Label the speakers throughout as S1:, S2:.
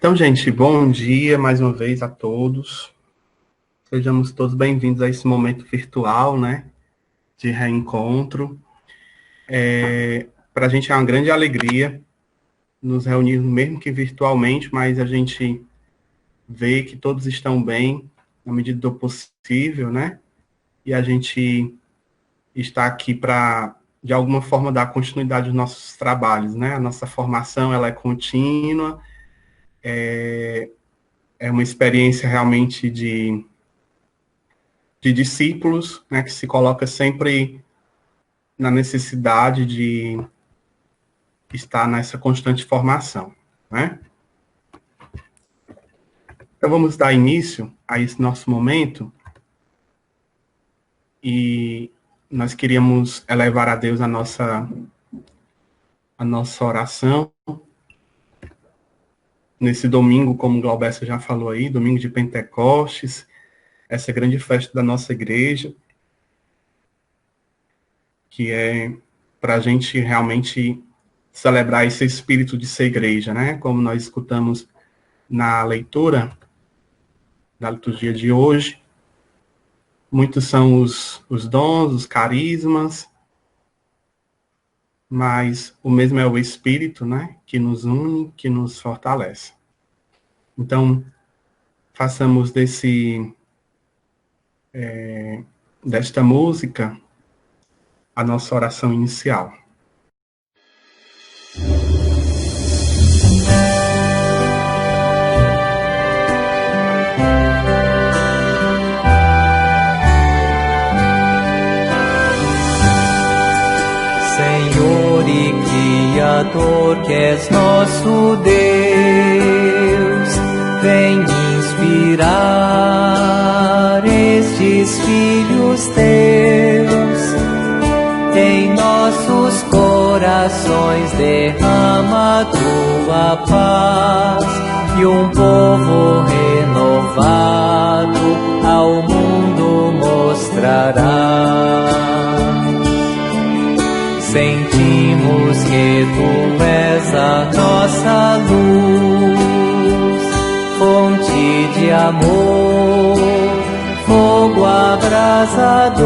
S1: Então, gente, bom dia mais uma vez a todos. Sejamos todos bem-vindos a esse momento virtual, né, de reencontro. Para a gente é uma grande alegria nos reunirmos, mesmo que virtualmente, mas a gente vê que todos estão bem, na medida do possível, né? E a gente está aqui para, de alguma forma, dar continuidade aos nossos trabalhos, né? A nossa formação, ela é contínua, é uma experiência realmente de discípulos, né, que se coloca sempre na necessidade de estar nessa constante formação, né? Então vamos dar início a esse nosso momento e nós queríamos elevar a Deus a nossa oração nesse domingo, como o Glauberto já falou aí, domingo de Pentecostes, essa grande festa da nossa igreja, que é para a gente realmente celebrar esse espírito de ser igreja, né? Como nós escutamos na leitura da liturgia de hoje, muitos são os dons, os carismas, mas o mesmo é o Espírito, né? Que nos une, que nos fortalece. Então, façamos desta música a nossa oração inicial.
S2: Senhor e Criador, que és nosso Deus, vem inspirar estes filhos teus. Em nossos corações derrama a tua paz e um povo renovado ao mundo mostrará. Sentimos que tu és a nossa luz, fonte de amor, fogo abrasador.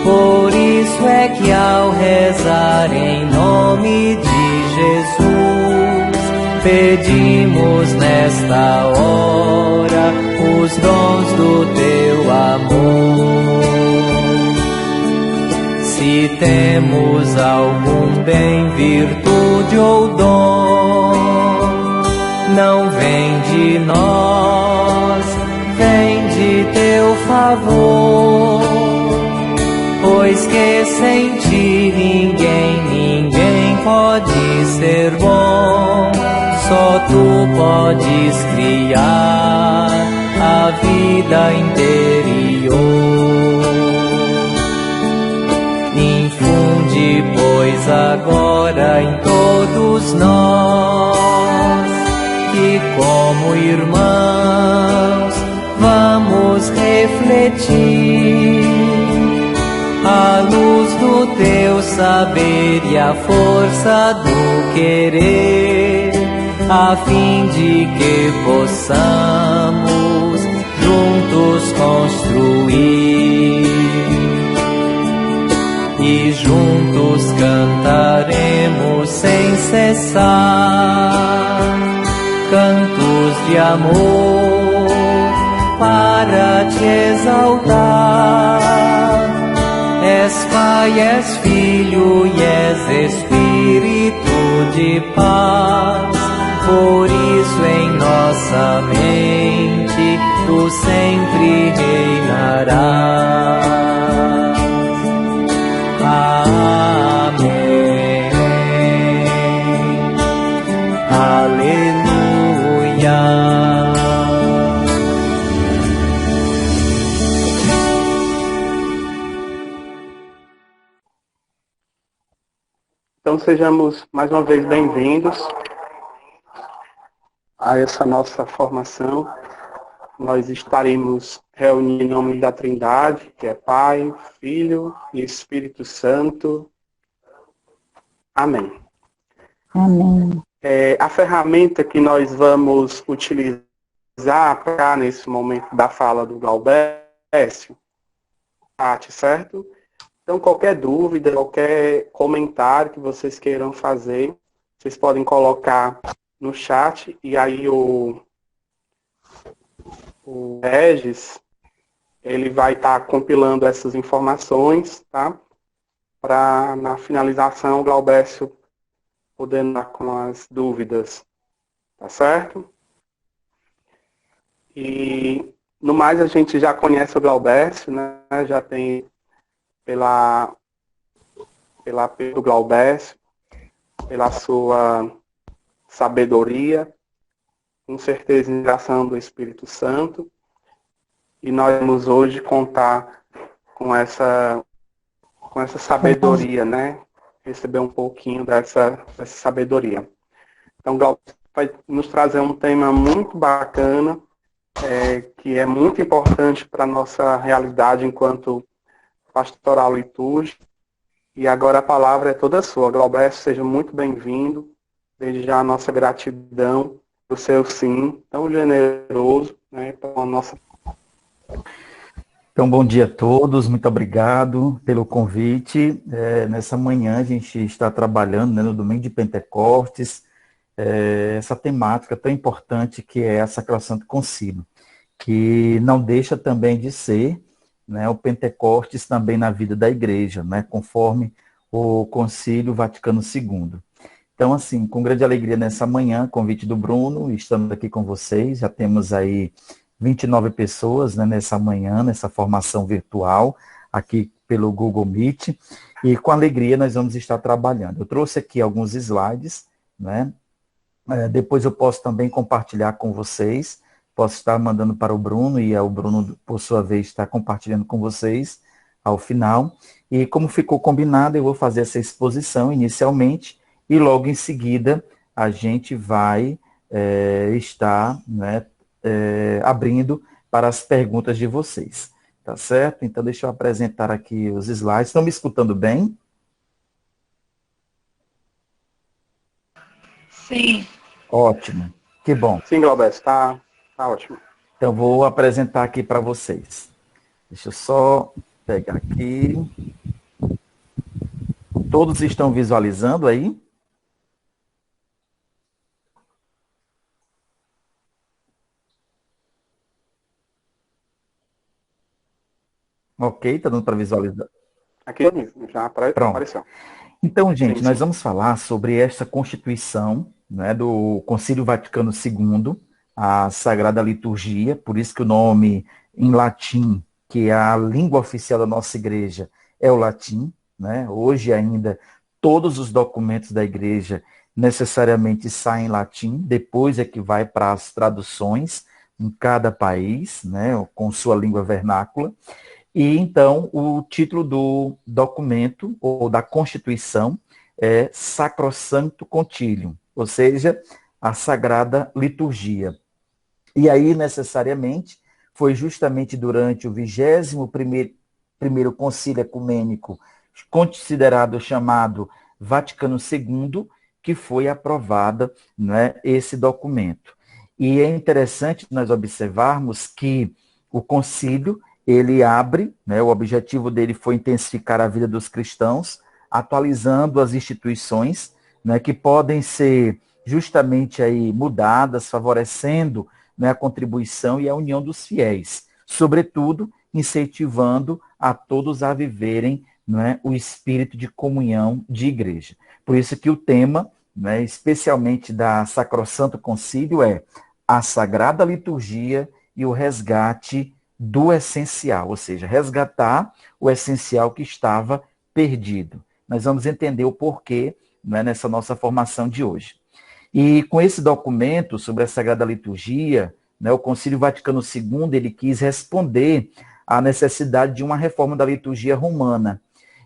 S2: Por isso é que ao rezar em nome de Jesus, pedimos nesta hora os dons do teu amor. Se temos algum bem, virtude ou dom, não vem de nós, vem de teu favor. Pois que sem ti ninguém pode ser bom, só tu podes criar a vida interior. Infunde, pois, agora em todos nós, que como irmãos vamos refletir a luz do teu saber e a força do querer, a fim de que possamos juntos construir e juntos cantaremos sem cessar cantos de amor para te exaltar. És Pai, és Filho e és Espírito de paz. Por isso em nossa mente tu sempre reinarás. Amém. Aleluia.
S1: Então, sejamos mais uma vez bem-vindos a essa nossa formação. Nós estaremos reunindo em nome da Trindade, que é Pai, Filho e Espírito Santo. Amém.
S3: Amém.
S1: A ferramenta que nós vamos utilizar para nesse momento da fala do Glaubécio, chat, certo? Então, qualquer dúvida, qualquer comentário que vocês queiram fazer, vocês podem colocar no chat e aí o Regis, ele vai estar compilando essas informações, tá? Para, na finalização, o Glaubécio poder dar com as dúvidas, tá certo? E, no mais, a gente já conhece o Glaubécio, né? Já tem pelo Glaubécio, pela sua sabedoria, com certeza, inspiração do Espírito Santo. E nós vamos hoje contar com essa sabedoria, né? Receber um pouquinho dessa sabedoria. Então, Glaucio vai nos trazer um tema muito bacana, que é muito importante para a nossa realidade enquanto pastoral litúrgico. E agora a palavra é toda sua. Glaubécio, seja muito bem-vindo. Desde já a nossa gratidão do seu sim, tão generoso, né, para a nossa...
S3: Então, bom dia a todos, muito obrigado pelo convite. Nessa manhã a gente está trabalhando, né, no domingo de Pentecostes, essa temática tão importante que é a Sacrosanto Concílio, que não deixa também de ser, né, o Pentecostes também na vida da igreja, né, conforme o Concílio Vaticano II. Então, assim, com grande alegria nessa manhã, convite do Bruno, estamos aqui com vocês, já temos aí 29 pessoas, né, nessa manhã, nessa formação virtual, aqui pelo Google Meet, e com alegria nós vamos estar trabalhando. Eu trouxe aqui alguns slides, né, depois eu posso também compartilhar com vocês, posso estar mandando para o Bruno, e o Bruno, por sua vez, está compartilhando com vocês ao final, e como ficou combinado, eu vou fazer essa exposição inicialmente, e logo em seguida a gente vai estar, né, abrindo para as perguntas de vocês, tá certo? Então, deixa eu apresentar aqui os slides. Estão me escutando bem?
S4: Sim.
S3: Ótimo, que bom.
S1: Sim, Glaubécio, tá ótimo.
S3: Então, vou apresentar aqui para vocês. Deixa eu só pegar aqui. Todos estão visualizando aí? Ok, está dando para visualizar.
S1: Aqui já apareceu.
S3: Então, gente,
S1: Sim.
S3: nós vamos falar sobre esta Constituição, né, do Concílio Vaticano II, a Sagrada Liturgia, por isso que o nome em latim, que é a língua oficial da nossa igreja, é o latim, né? Hoje ainda, todos os documentos da igreja necessariamente saem em latim, depois é que vai para as traduções em cada país, né, com sua língua vernácula. E, então, o título do documento, ou da Constituição, é Sacrosanto Concilium, ou seja, a Sagrada Liturgia. E aí, necessariamente, foi justamente durante o 21º Concílio Ecumênico, considerado chamado Vaticano II, que foi aprovada, né, esse documento. E é interessante nós observarmos que o concílio, ele abre, né, o objetivo dele foi intensificar a vida dos cristãos, atualizando as instituições, né, que podem ser justamente aí mudadas, favorecendo, né, a contribuição e a união dos fiéis, sobretudo incentivando a todos a viverem, né, o espírito de comunhão de igreja. Por isso que o tema, né, especialmente da Sacrosanto Concílio, é a Sagrada Liturgia e o resgate do essencial, ou seja, resgatar o essencial que estava perdido. Nós vamos entender o porquê, né, nessa nossa formação de hoje. E com esse documento sobre a Sagrada Liturgia, né, o Concílio Vaticano II, ele quis responder à necessidade de uma reforma da liturgia romana.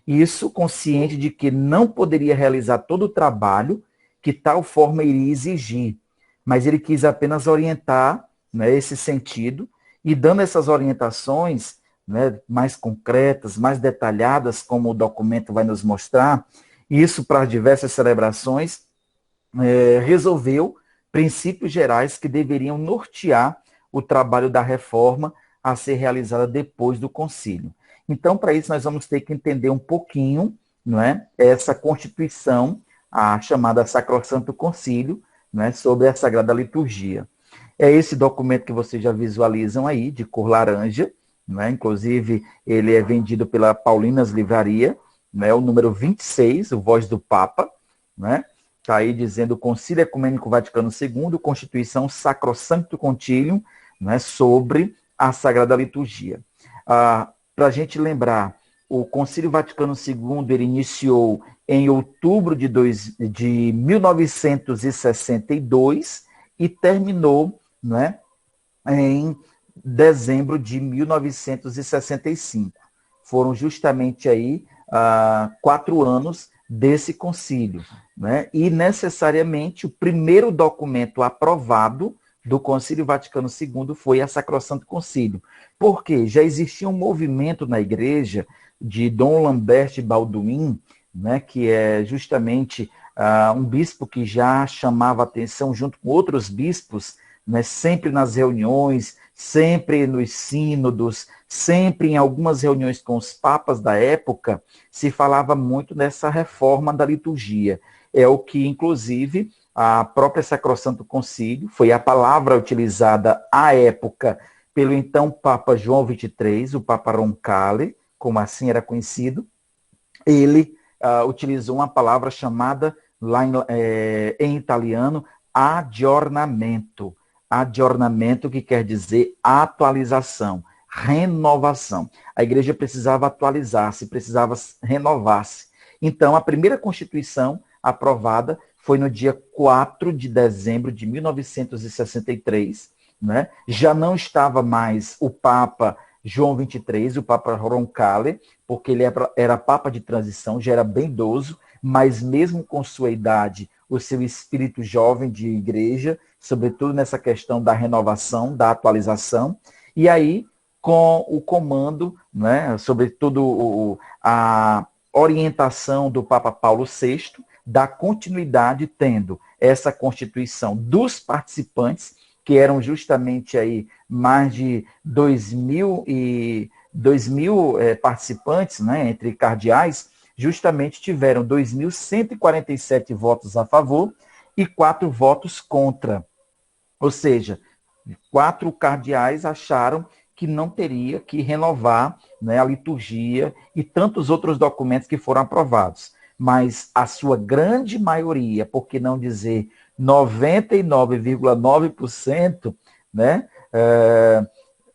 S3: Isso consciente de que não poderia realizar todo o trabalho que tal forma iria exigir, mas ele quis apenas orientar, né, esse sentido, e dando essas orientações, né, mais concretas, mais detalhadas, como o documento vai nos mostrar, isso para diversas celebrações, resolveu princípios gerais que deveriam nortear o trabalho da reforma a ser realizada depois do concílio. Então, para isso, nós vamos ter que entender um pouquinho, não é, essa Constituição, a chamada Sacrosanto Concílio, não é, sobre a Sagrada Liturgia. É esse documento que vocês já visualizam aí, de cor laranja, não é? Inclusive, ele é vendido pela Paulinas Livraria, não é? O número 26, o Voz do Papa, não é? Está aí dizendo Concílio Ecumênico Vaticano II, Constituição Sacrosancto Concilium, né, sobre a Sagrada Liturgia. Para a gente lembrar, o Concílio Vaticano II ele iniciou em outubro de 1962 e terminou, né, em dezembro de 1965. Foram justamente aí 4 anos desse concílio, né? E necessariamente o primeiro documento aprovado do Concílio Vaticano II foi a Sacrosanto Concílio. Porque já existia um movimento na igreja de Dom Lambert Balduin, né, que é justamente um bispo que já chamava atenção junto com outros bispos, né, sempre nas reuniões, sempre nos sínodos, sempre em algumas reuniões com os papas da época, se falava muito dessa reforma da liturgia. É o que, inclusive, a própria Sacrosanto Concílio, foi a palavra utilizada à época pelo então Papa João XXIII, o Papa Roncalli, como assim era conhecido. Ele utilizou uma palavra chamada, lá em italiano, aggiornamento. Aggiornamento, que quer dizer atualização, renovação. A igreja precisava atualizar-se, precisava renovar-se. Então, a primeira Constituição aprovada foi no dia 4 de dezembro de 1963. Né? Já não estava mais o Papa João XXIII, o Papa Roncalli, porque ele era Papa de transição, já era bem idoso, mas mesmo com sua idade, o seu espírito jovem de igreja, sobretudo nessa questão da renovação, da atualização, e aí com o comando, né, sobretudo a orientação do Papa Paulo VI, da continuidade tendo essa Constituição dos participantes, que eram justamente aí mais de 2.000 participantes, né, entre cardeais, justamente tiveram 2.147 votos a favor e 4 votos contra. Ou seja, 4 cardeais acharam que não teria que renovar, né, a liturgia e tantos outros documentos que foram aprovados. Mas a sua grande maioria, por que não dizer 99,9%, né,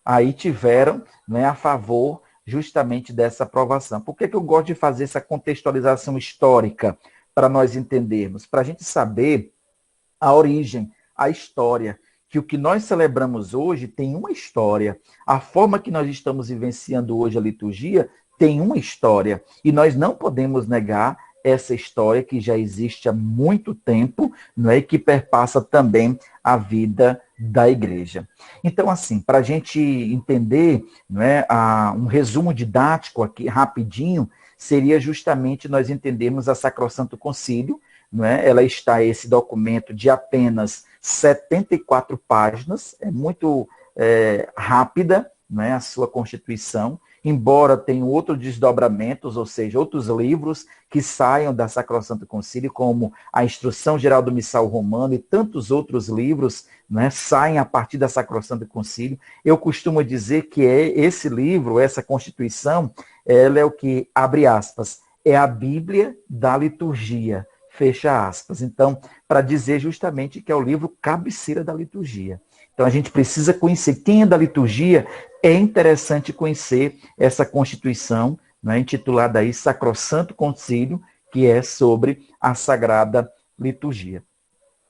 S3: aí tiveram, né, a favor justamente dessa aprovação. Por que eu gosto de fazer essa contextualização histórica para nós entendermos? Para a gente saber a origem, a história, que o que nós celebramos hoje tem uma história. A forma que nós estamos vivenciando hoje a liturgia tem uma história. E nós não podemos negar essa história que já existe há muito tempo, não é? E que perpassa também a vida da igreja. Então, assim, para a gente entender, não é, um resumo didático aqui, rapidinho, seria justamente nós entendermos a Sacrosanto Concílio, não é? Ela está, esse documento, de apenas 74 páginas, é muito rápida, não é, a sua constituição, embora tenha outros desdobramentos, ou seja, outros livros que saiam da Sacrosanto Concílio, como a Instrução Geral do Missal Romano e tantos outros livros, né, saem a partir da Sacrosanto Concílio. Eu costumo dizer que esse livro, essa Constituição, ela é o que, abre aspas, é a Bíblia da liturgia, fecha aspas. Então, para dizer justamente que é o livro cabeceira da liturgia. Então, a gente precisa conhecer quem é da liturgia. É interessante conhecer essa Constituição, né, intitulada aí Sacrosanto Concílio, que é sobre a Sagrada Liturgia.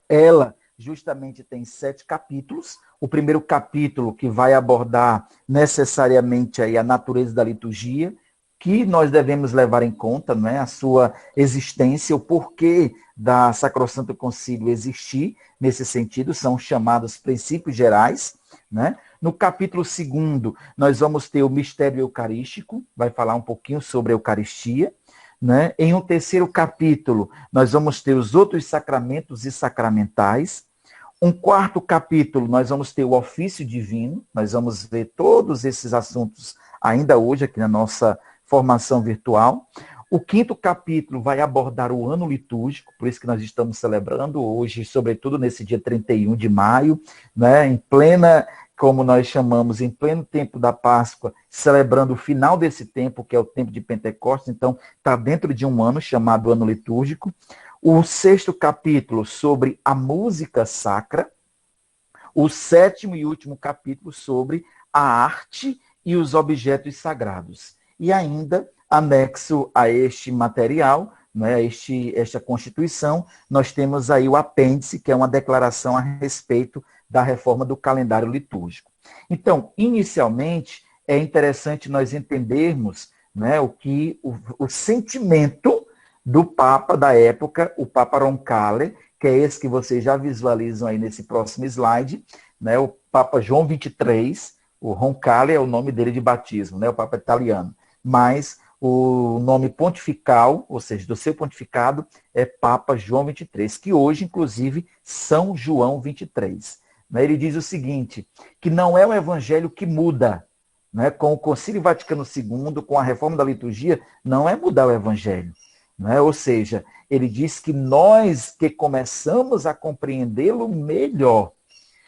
S3: Ela justamente tem 7 capítulos. O primeiro capítulo, que vai abordar necessariamente aí a natureza da liturgia, que nós devemos levar em conta, né, a sua existência, o porquê da Sacrosanto Concílio existir, nesse sentido, são chamados princípios gerais, né? No capítulo 2º, nós vamos ter o mistério eucarístico, vai falar um pouquinho sobre a Eucaristia. né? Em um terceiro capítulo, nós vamos ter os outros sacramentos e sacramentais. Um quarto capítulo, nós vamos ter o ofício divino, nós vamos ver todos esses assuntos ainda hoje aqui na nossa formação virtual. O quinto capítulo vai abordar o ano litúrgico, por isso que nós estamos celebrando hoje, sobretudo nesse dia 31 de maio, né, em plena, como nós chamamos, em pleno tempo da Páscoa, celebrando o final desse tempo, que é o tempo de Pentecostes, então está dentro de um ano chamado ano litúrgico. O sexto capítulo sobre a música sacra, o sétimo e último capítulo sobre a arte e os objetos sagrados. E ainda, anexo a este material, né, esta Constituição, nós temos aí o apêndice, que é uma declaração a respeito da reforma do calendário litúrgico. Então, inicialmente, é interessante nós entendermos, né, o sentimento do Papa da época, o Papa Roncalli, que é esse que vocês já visualizam aí nesse próximo slide, né, o Papa João XXIII, o Roncalli é o nome dele de batismo, né, o Papa italiano, mas o nome pontifical, ou seja, do seu pontificado, é Papa João XXIII, que hoje, inclusive, São João XXIII. Ele diz o seguinte, que não é o evangelho que muda, né, com o Concílio Vaticano II, com a reforma da liturgia, não é mudar o evangelho. Né? Ou seja, ele diz que nós que começamos a compreendê-lo melhor,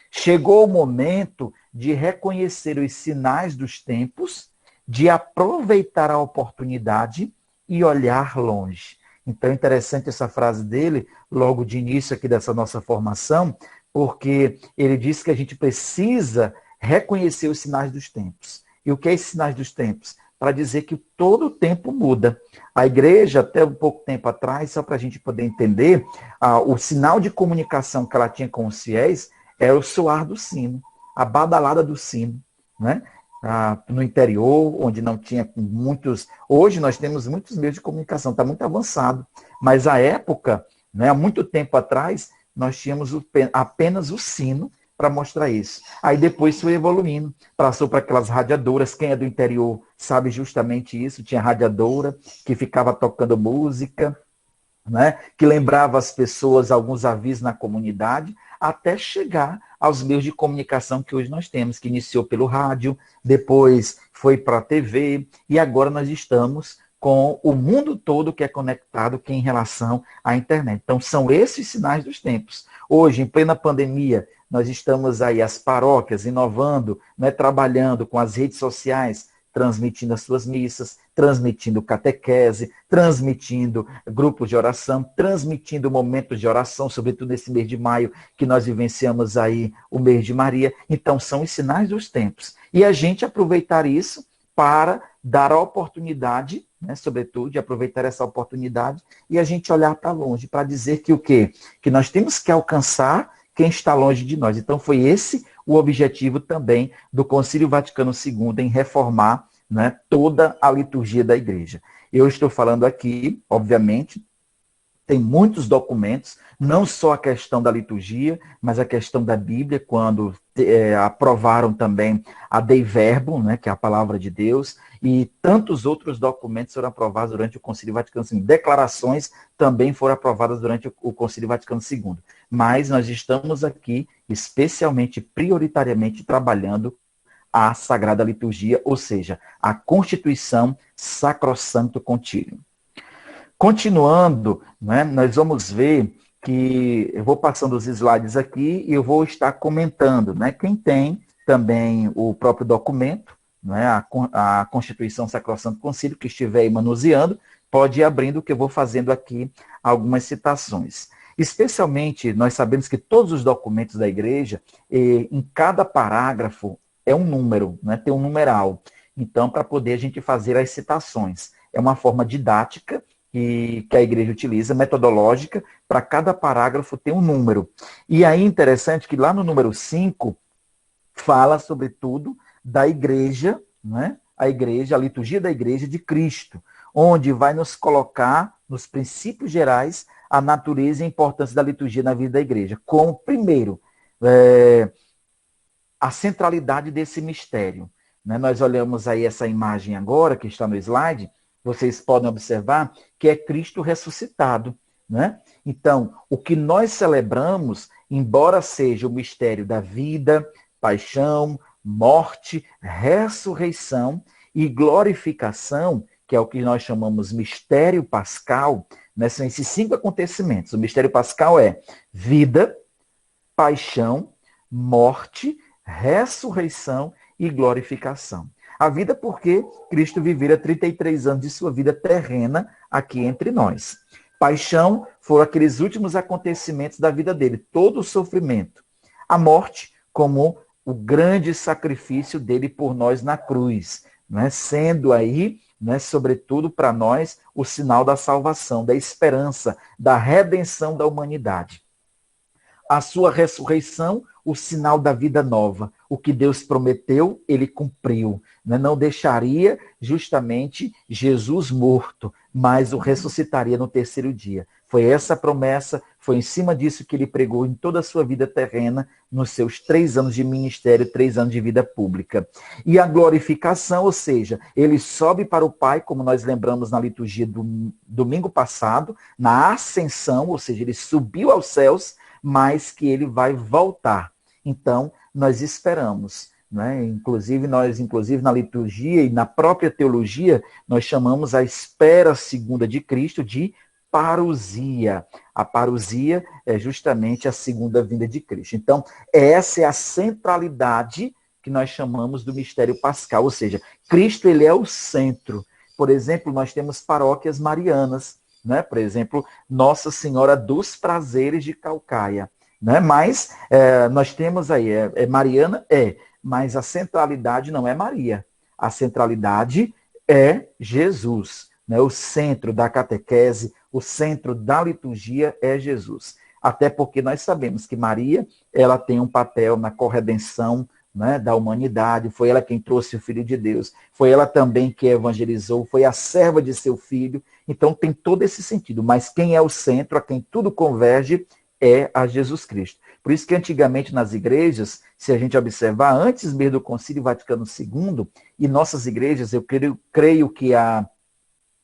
S3: chegou o momento de reconhecer os sinais dos tempos, de aproveitar a oportunidade e olhar longe. Então é interessante essa frase dele, logo de início aqui dessa nossa formação, porque ele diz que a gente precisa reconhecer os sinais dos tempos. E o que é esses sinais dos tempos? Para dizer que todo o tempo muda. A igreja, até um pouco tempo atrás, só para a gente poder entender, o sinal de comunicação que ela tinha com os fiéis era o soar do sino, a badalada do sino, né? No interior, onde não tinha muitos... Hoje nós temos muitos meios de comunicação, está muito avançado. Mas à época, né, há muito tempo atrás, nós tínhamos apenas o sino para mostrar isso. Aí depois foi evoluindo, passou para aquelas radiadoras, quem é do interior sabe justamente isso, tinha radiadora que ficava tocando música, né, que lembrava as pessoas alguns avisos na comunidade, até chegar aos meios de comunicação que hoje nós temos, que iniciou pelo rádio, depois foi para a TV, e agora nós estamos com o mundo todo que é conectado que é em relação à internet. Então, são esses sinais dos tempos. Hoje, em plena pandemia, nós estamos aí, as paróquias, inovando, né, trabalhando com as redes sociais, transmitindo as suas missas, transmitindo catequese, transmitindo grupos de oração, transmitindo momentos de oração, sobretudo nesse mês de maio, que nós vivenciamos aí o mês de Maria. Então, são os sinais dos tempos. E a gente aproveitar isso para dar a oportunidade, né, sobretudo, de aproveitar essa oportunidade e a gente olhar para longe, para dizer que o quê? Que nós temos que alcançar quem está longe de nós. Então, foi esse o objetivo também do Concílio Vaticano II em reformar, né, toda a liturgia da Igreja. Eu estou falando aqui, obviamente, tem muitos documentos, não só a questão da liturgia, mas a questão da Bíblia, quando aprovaram também a Dei Verbum, né, que é a palavra de Deus, e tantos outros documentos foram aprovados durante o Concílio Vaticano II. Declarações também foram aprovadas durante o Concílio Vaticano II. Mas nós estamos aqui, especialmente, prioritariamente, trabalhando a Sagrada Liturgia, ou seja, a Constituição Sacrosancto Concilium. Continuando, né, nós vamos ver que eu vou passando os slides aqui e eu vou estar comentando, né, quem tem também o próprio documento, né, a Constituição Sacrosancto Concilium, que estiver aí manuseando, pode ir abrindo, que eu vou fazendo aqui algumas citações. Especialmente, nós sabemos que todos os documentos da Igreja, em cada parágrafo, é um número, né, tem um numeral. Então, para poder a gente fazer as citações. É uma forma didática que a Igreja utiliza, metodológica, para cada parágrafo ter um número. E aí, interessante que lá no número 5, fala, sobretudo, da Igreja, né? A Igreja, a liturgia da Igreja de Cristo, onde vai nos colocar, nos princípios gerais, a natureza e a importância da liturgia na vida da Igreja. Como, primeiro, a centralidade desse mistério. Né? Nós olhamos aí essa imagem agora, que está no slide, vocês podem observar que é Cristo ressuscitado, né? Então, o que nós celebramos, embora seja o mistério da vida, paixão, morte, ressurreição e glorificação, que é o que nós chamamos mistério pascal, né? São esses 5 acontecimentos. O mistério pascal é vida, paixão, morte, ressurreição e glorificação. A vida porque Cristo vivera 33 anos de sua vida terrena aqui entre nós. Paixão foram aqueles últimos acontecimentos da vida dele, todo o sofrimento. A morte como o grande sacrifício dele por nós na cruz, né? Sendo aí, né, sobretudo para nós, o sinal da salvação, da esperança, da redenção da humanidade. A sua ressurreição, o sinal da vida nova. O que Deus prometeu, ele cumpriu. Não deixaria justamente Jesus morto, mas o ressuscitaria no terceiro dia. Foi essa a promessa, foi em cima disso que ele pregou em toda a sua vida terrena, nos seus 3 anos de ministério, 3 anos de vida pública. E a glorificação, ou seja, ele sobe para o Pai, como nós lembramos na liturgia do domingo passado, na ascensão, ou seja, ele subiu aos céus, mas que ele vai voltar. Então, nós esperamos, né? Inclusive na liturgia e na própria teologia, nós chamamos a espera segunda de Cristo de parousia. A parousia é justamente a segunda vinda de Cristo. Então, essa é a centralidade que nós chamamos do mistério pascal, ou seja, Cristo ele é o centro. Por exemplo, nós temos paróquias marianas, né? Por exemplo, Nossa Senhora dos Prazeres de Caucaia. Né? Mas nós temos aí, Mariana, mas a centralidade não é Maria. A centralidade é Jesus. Né? O centro da catequese, o centro da liturgia é Jesus. Até porque nós sabemos que Maria ela tem um papel na corredenção, né, da humanidade, foi ela quem trouxe o Filho de Deus, foi ela também que evangelizou, foi a serva de seu Filho, então tem todo esse sentido, mas quem é o centro, a quem tudo converge, é a Jesus Cristo. Por isso que antigamente nas igrejas, se a gente observar, antes mesmo do Concílio Vaticano II, e nossas igrejas, eu creio que a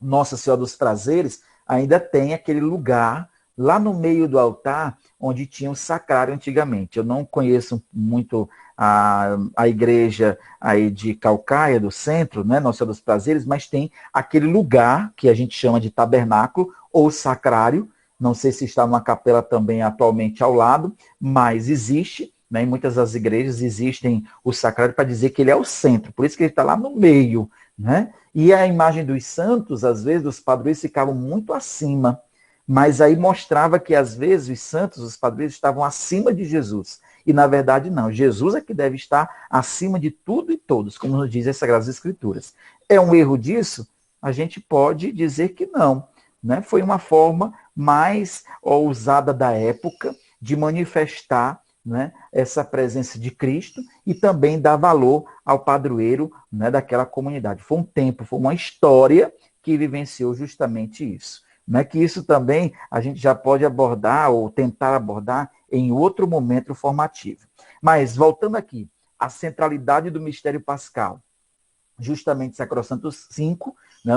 S3: Nossa Senhora dos Prazeres ainda tem aquele lugar lá no meio do altar, onde tinha o sacrário antigamente. Eu não conheço muito a igreja aí de Caucaia, do centro, né, Nossa Senhora dos Prazeres, mas tem aquele lugar que a gente chama de tabernáculo ou sacrário. Não sei se está numa capela também atualmente ao lado, mas existe, né, em muitas das igrejas existem o sacrário para dizer que ele é o centro, por isso que ele está lá no meio. Né? E a imagem dos santos, às vezes, os padroeiros ficavam muito acima, mas aí mostrava que, às vezes, os santos, os padroeiros, estavam acima de Jesus. E, na verdade, não. Jesus é que deve estar acima de tudo e todos, como nos dizem as Sagradas Escrituras. É um erro disso? A gente pode dizer que não. Né? Foi uma forma mais ousada da época de manifestar, né, essa presença de Cristo e também dar valor ao padroeiro, né, daquela comunidade. Foi um tempo, foi uma história que vivenciou justamente isso. Né, que isso também a gente já pode abordar ou tentar abordar em outro momento formativo. Mas, voltando aqui, a centralidade do mistério pascal, justamente Sacrosanto 5, né,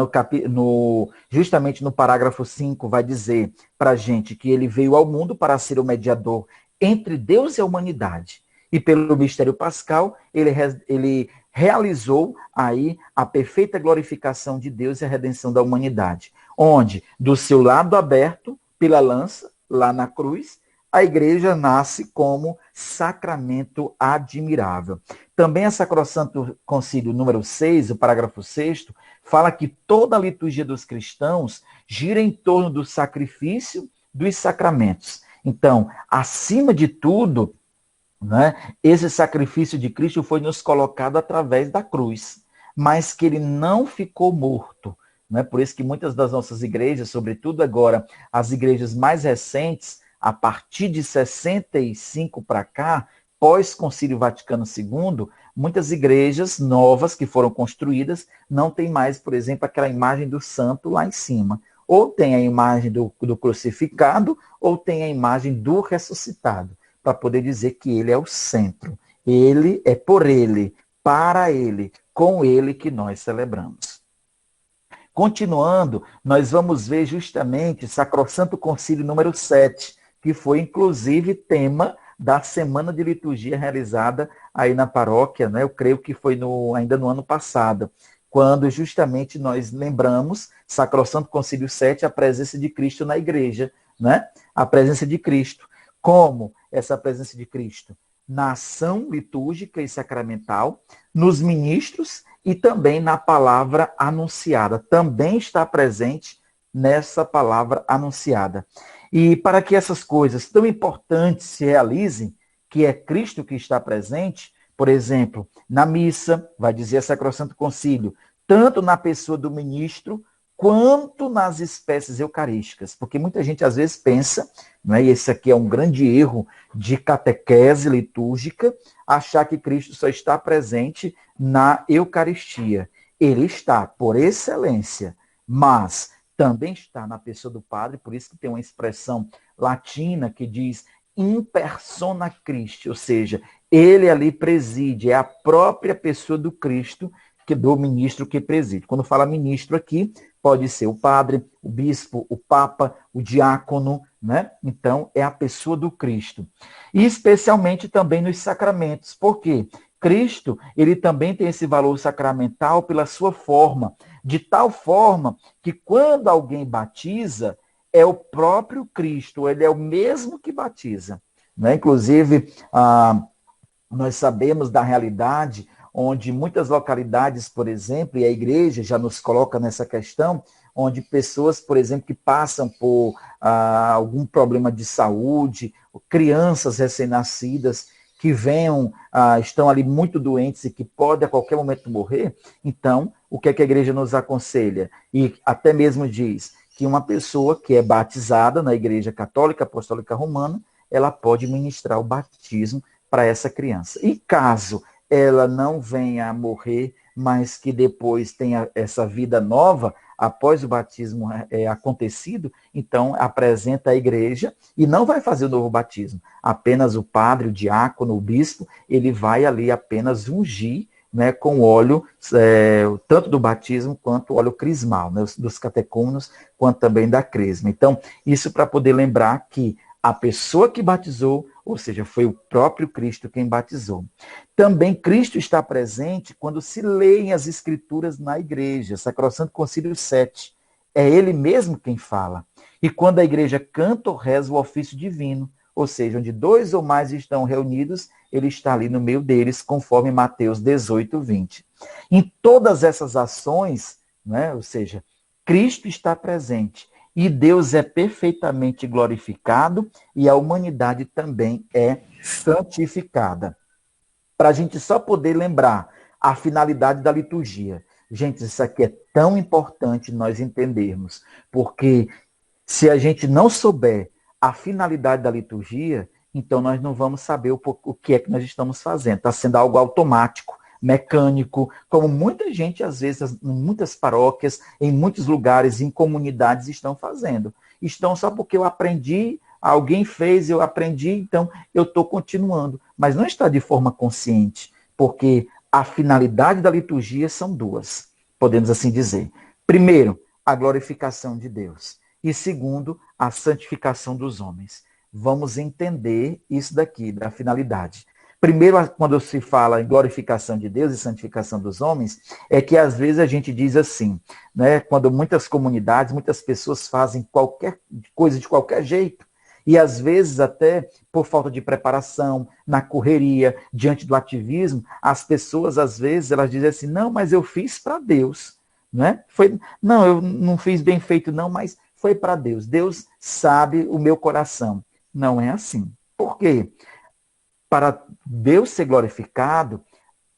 S3: justamente no parágrafo 5, vai dizer para a gente que ele veio ao mundo para ser o mediador entre Deus e a humanidade. E pelo mistério pascal, ele realizou aí a perfeita glorificação de Deus e a redenção da humanidade. Onde, do seu lado aberto, pela lança, lá na cruz, a igreja nasce como sacramento admirável. Também a Sacrosanto Concílio número 6, o parágrafo 6º, fala que toda a liturgia dos cristãos gira em torno do sacrifício dos sacramentos. Então, acima de tudo, né, esse sacrifício de Cristo foi nos colocado através da cruz, mas que ele não ficou morto. Né? Por isso que muitas das nossas igrejas, sobretudo agora, as igrejas mais recentes, a partir de 65 para cá, pós-Concílio Vaticano II, muitas igrejas novas que foram construídas não tem mais, por exemplo, aquela imagem do santo lá em cima. Ou tem a imagem do crucificado, ou tem a imagem do ressuscitado, para poder dizer que ele é o centro. Ele é por ele, para ele, com ele que nós celebramos. Continuando, nós vamos ver justamente Sacrosanto Concílio número 7, que foi inclusive tema da semana de liturgia realizada aí na paróquia, né? Eu creio que foi ainda no ano passado, quando justamente nós lembramos, Sacrosanto Concílio 7, a presença de Cristo na igreja, né? A presença de Cristo. Como essa presença de Cristo? Na ação litúrgica e sacramental, nos ministros e também na palavra anunciada. Também está presente nessa palavra anunciada. E para que essas coisas tão importantes se realizem, que é Cristo que está presente, por exemplo, na missa, vai dizer Sacrosanto Concílio, tanto na pessoa do ministro, quanto nas espécies eucarísticas. Porque muita gente às vezes pensa, né, e esse aqui é um grande erro de catequese litúrgica, achar que Cristo só está presente na Eucaristia. Ele está, por excelência, mas também está na pessoa do Padre, por isso que tem uma expressão latina que diz in persona Christi, ou seja, ele ali preside, é a própria pessoa do Cristo, do ministro que preside. Quando fala ministro aqui, pode ser o padre, o bispo, o papa, o diácono, né? Então, é a pessoa do Cristo. E especialmente também nos sacramentos. Por quê? Cristo, ele também tem esse valor sacramental pela sua forma, de tal forma que quando alguém batiza, é o próprio Cristo, ele é o mesmo que batiza. Né? Inclusive, nós sabemos da realidade onde muitas localidades, por exemplo, e a igreja já nos coloca nessa questão, onde pessoas, por exemplo, que passam por algum problema de saúde, crianças recém-nascidas que estão ali muito doentes e que podem a qualquer momento morrer, então, o que é que a igreja nos aconselha? E até mesmo diz que uma pessoa que é batizada na Igreja Católica Apostólica Romana, ela pode ministrar o batismo para essa criança. E caso ela não venha a morrer, mas que depois tenha essa vida nova, após o batismo acontecido, então apresenta a igreja e não vai fazer o novo batismo. Apenas o padre, o diácono, o bispo, ele vai ali apenas ungir, né, com óleo, tanto do batismo quanto o óleo crismal, né, dos catecúmenos, quanto também da crisma. Então, isso para poder lembrar que a pessoa que batizou, ou seja, foi o próprio Cristo quem batizou. Também Cristo está presente quando se leem as Escrituras na igreja, Sacrosanto Concílio 7. É ele mesmo quem fala. E quando a igreja canta ou reza o ofício divino, ou seja, onde 2 ou mais estão reunidos, ele está ali no meio deles, conforme Mateus 18, 20. Em todas essas ações, né, ou seja, Cristo está presente. E Deus é perfeitamente glorificado e a humanidade também é santificada. Para a gente só poder lembrar a finalidade da liturgia. Gente, isso aqui é tão importante nós entendermos, porque se a gente não souber a finalidade da liturgia, então nós não vamos saber o que é que nós estamos fazendo. Está sendo algo automático, mecânico, como muita gente, às vezes, em muitas paróquias, em muitos lugares, em comunidades, estão fazendo. Estão só porque eu aprendi, alguém fez, eu aprendi, então eu estou continuando. Mas não está de forma consciente, porque a finalidade da liturgia são 2, podemos assim dizer. Primeiro, a glorificação de Deus. E segundo, a santificação dos homens. Vamos entender isso daqui, da finalidade. Primeiro, quando se fala em glorificação de Deus e santificação dos homens, é que às vezes a gente diz assim, né? Quando muitas comunidades, muitas pessoas fazem qualquer coisa de qualquer jeito, e às vezes até por falta de preparação, na correria, diante do ativismo, as pessoas às vezes elas dizem assim, não, mas eu fiz para Deus, né? Não, eu não fiz bem feito não, mas foi para Deus. Deus sabe o meu coração. Não é assim. Por quê? Para Deus ser glorificado,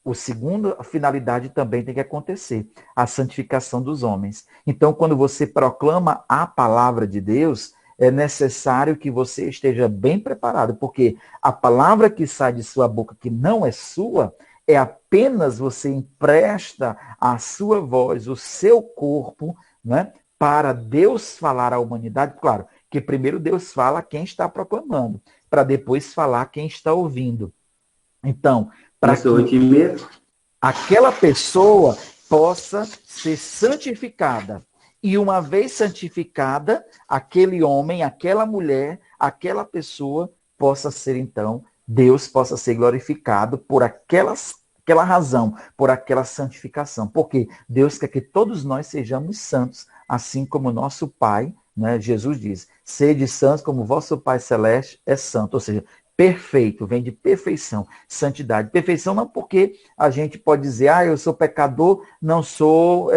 S3: a segunda finalidade também tem que acontecer, a santificação dos homens. Então, quando você proclama a palavra de Deus, é necessário que você esteja bem preparado, porque a palavra que sai de sua boca, que não é sua, é apenas você empresta a sua voz, o seu corpo, né, para Deus falar à humanidade. Claro, que primeiro Deus fala a quem está proclamando, para depois falar quem está ouvindo. Então, para que aquela pessoa possa ser santificada, e uma vez santificada, aquele homem, aquela mulher, aquela pessoa possa ser, então, Deus possa ser glorificado por aquela razão, por aquela santificação. Porque Deus quer que todos nós sejamos santos, assim como nosso Pai, né, Jesus diz, sede santos como vosso Pai Celeste é santo. Ou seja, perfeito, vem de perfeição, santidade. Perfeição não porque a gente pode dizer, eu sou pecador, não sou